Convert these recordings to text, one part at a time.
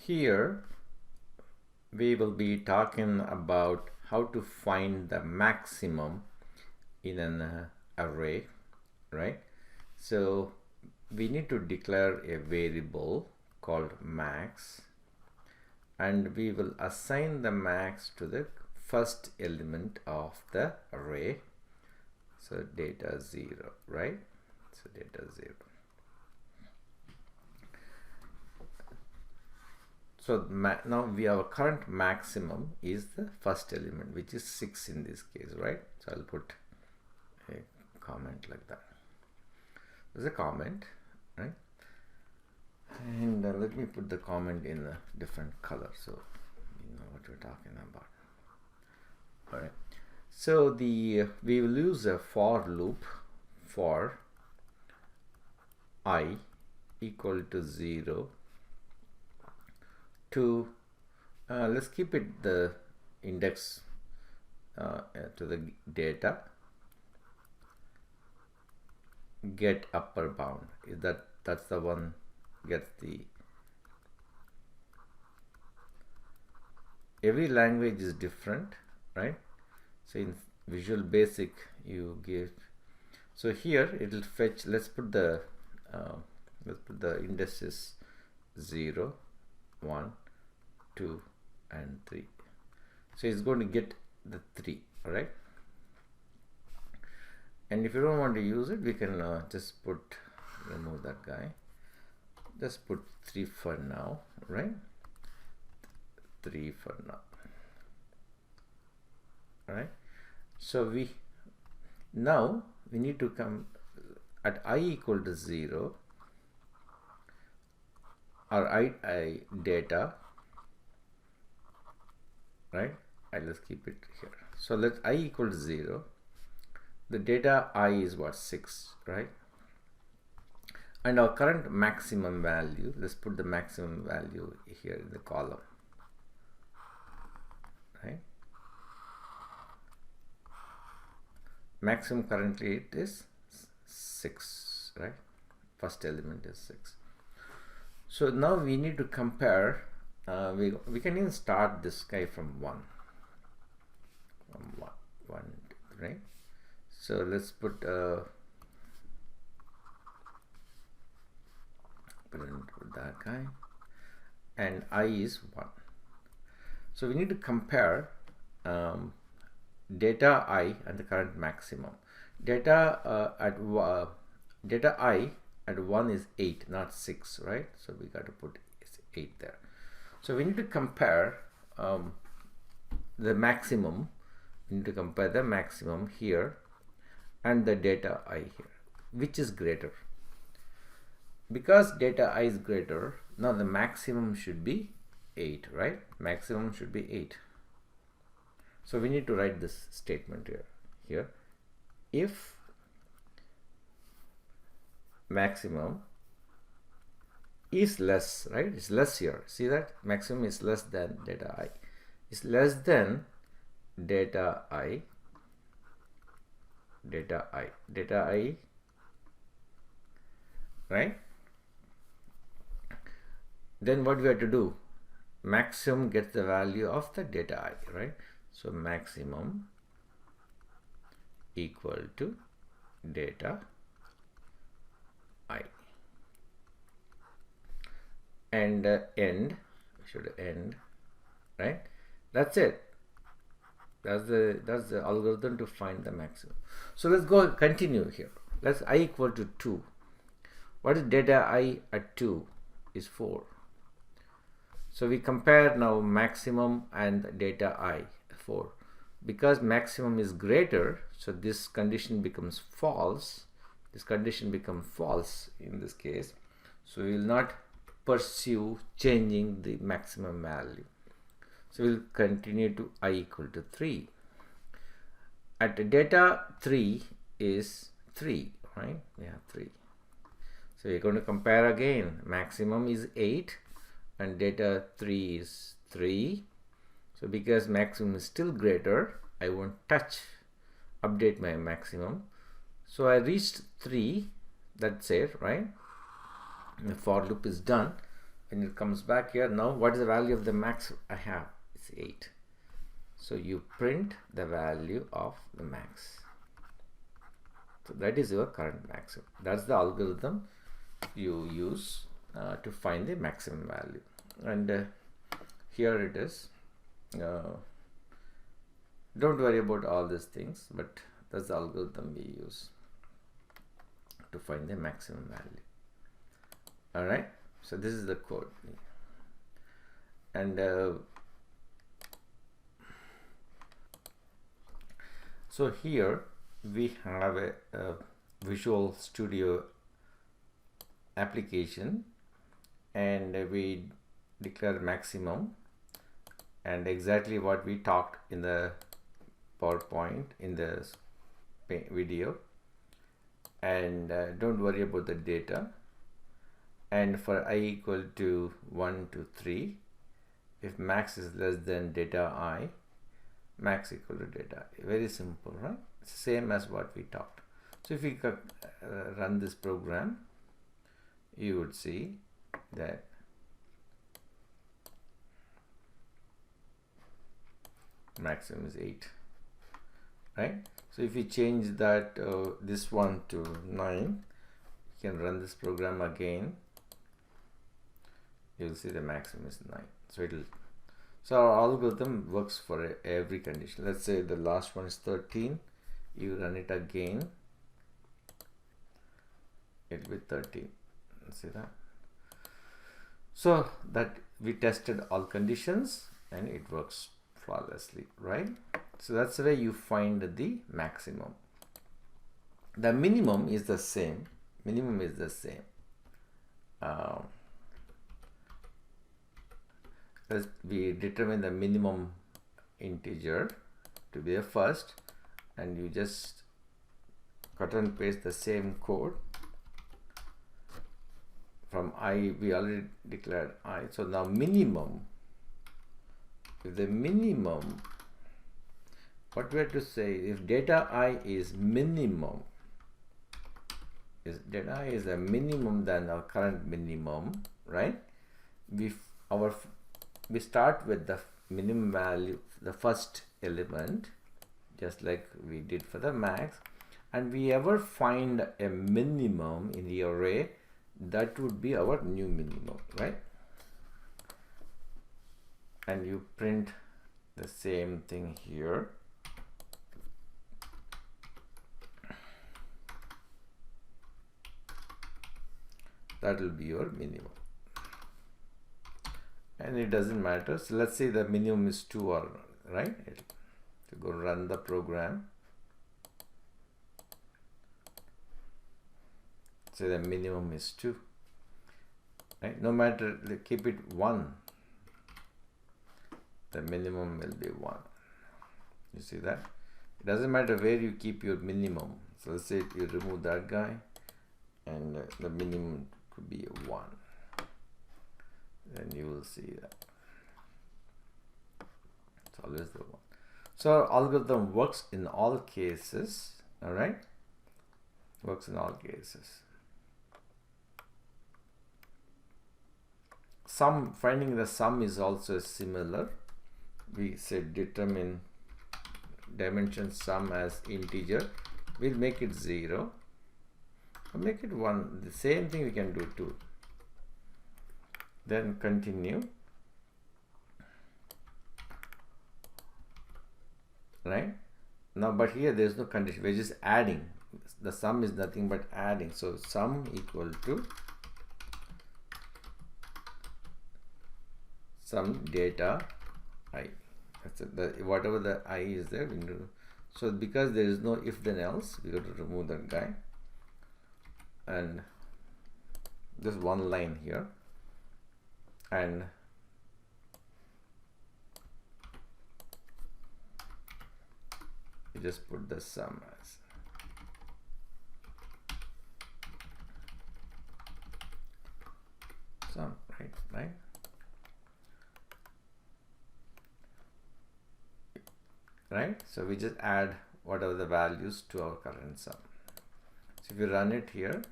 Here we will be talking about how to find the maximum in an array, right? So we need to declare a variable called max, and we will assign the max to the first element of the array. So data 0, right? So data 0. So now our current maximum is the first element, which is 6 in this case, right? So I'll put a comment like that. There's a comment, right? And let me put the comment in a different color so you know what we're talking about. All right. So we will use a for loop for I equal to 0 to let's keep it the index to the data get upper bound. That's the one gets the every language is different, right? So in Visual Basic you give, so here it will fetch, let's put the indices 0, 1, 2 and 3. So it's going to get the 3, all right? And if you don't want to use it, we can just remove that guy, just put 3 for now, right? 3 for now. All right, so now we need to come at I equal to 0 or I data, right? I'll just keep it here. So let I equal to 0. The data I is what, 6, right? And our current maximum value, let's put the maximum value here in the column, right? Maximum currently it is 6, right? First element is 6. So now we need to compare, we can even start this guy from 1, right? So let's put that guy, and I is 1. So we need to compare data I and the current maximum. Data I at 1 is 8, not 6, right? So we got to put 8 there. So we need to compare the maximum. We need to compare the maximum here and the data I here, which is greater. Because data I is greater, now the maximum should be 8, right? Maximum should be 8. So we need to write this statement here. If maximum is less, right? It's less here. See that? Maximum is less than data I. It's less than data I, right? Then what we have to do? Maximum gets the value of the data I, right? So maximum equal to data I, and end should end, right? That's it. That's the algorithm to find the maximum. So let's go continue here. Let's I equal to 2. What is data I at 2? Is 4. So we compare now maximum and data I 4. Because maximum is greater, so this condition becomes false. This condition becomes false in this case. So we will not pursue changing the maximum value. So we'll continue to I equal to 3. At data 3 is 3, right? Yeah, 3. So we're going to compare again. Maximum is 8 and data 3 is 3. So because maximum is still greater, I won't update my maximum. So I reached 3, that's it, right? The for loop is done. when it comes back here, now what is the value of the max I have? It's 8. So you print the value of the max. So that is your current maximum. That's the algorithm you use to find the maximum value. And here it is. Don't worry about all these things, but that's the algorithm we use to find the maximum value. All right, so this is the code. And so here we have a Visual Studio application, and we declare maximum and exactly what we talked in the PowerPoint in the video. And don't worry about the data. And for I equal to 1 to 3, if max is less than data I, max equal to data. Very simple, right? It's the same as what we talked. So if we run this program, you would see that maximum is 8, right? So if we change that this one to 9, you can run this program again. You'll see the maximum is 9. So our algorithm works for every condition. Let's say the last one is 13. You run it again, it will be 13. See that? So that we tested all conditions and it works flawlessly, right? So that's the way you find the maximum. The minimum is the same. Minimum is the same. We determine the minimum integer to be the first, and you just cut and paste the same code. From I, we already declared I. So now minimum, if the minimum, what we have to say, if data I is minimum, is data I is a minimum than our current minimum, right? We start with the minimum value, the first element, just like we did for the max, and we ever find a minimum in the array, that would be our new minimum, right? And you print the same thing here. That will be your minimum. And it doesn't matter. So let's say the minimum is 2, or right? To go run the program. Say the minimum is 2. Right? No matter, keep it 1. The minimum will be 1. You see that? It doesn't matter where you keep your minimum. So let's say you remove that guy, and the minimum could be 1. Then you will see that it's always the 1. So our algorithm works in all cases. All right, works in all cases. Finding the sum is also similar. We said determine dimension sum as integer. We'll make it 0 or make it 1. The same thing we can do too. Then continue, right? Now, but here there is no condition. We're just adding. The sum is nothing but adding. So sum equal to sum data I. That's it. Whatever the I is there, we do. So because there is no if then else, we got to remove that guy. And just one line here. And you just put the sum as sum, right? Right? So we just add whatever the values to our current sum. So if you run it here,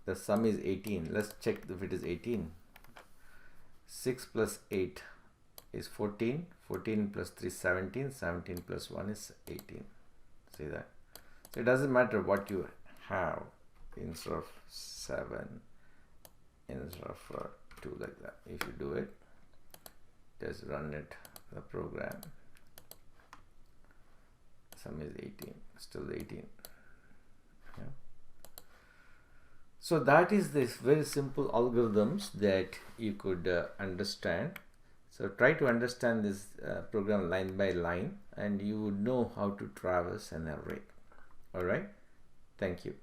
the sum is 18. Let's check if it is 18. 6 plus 8 is 14, 14 plus 3 17, 17 plus 1 is 18. See that? So it doesn't matter what you have instead of 7, instead of 2, like that. If you do it, just run it, the program, sum is 18, still 18. Yeah. So that is this very simple algorithms that you could understand. So try to understand this program line by line, and you would know how to traverse an array. All right. Thank you.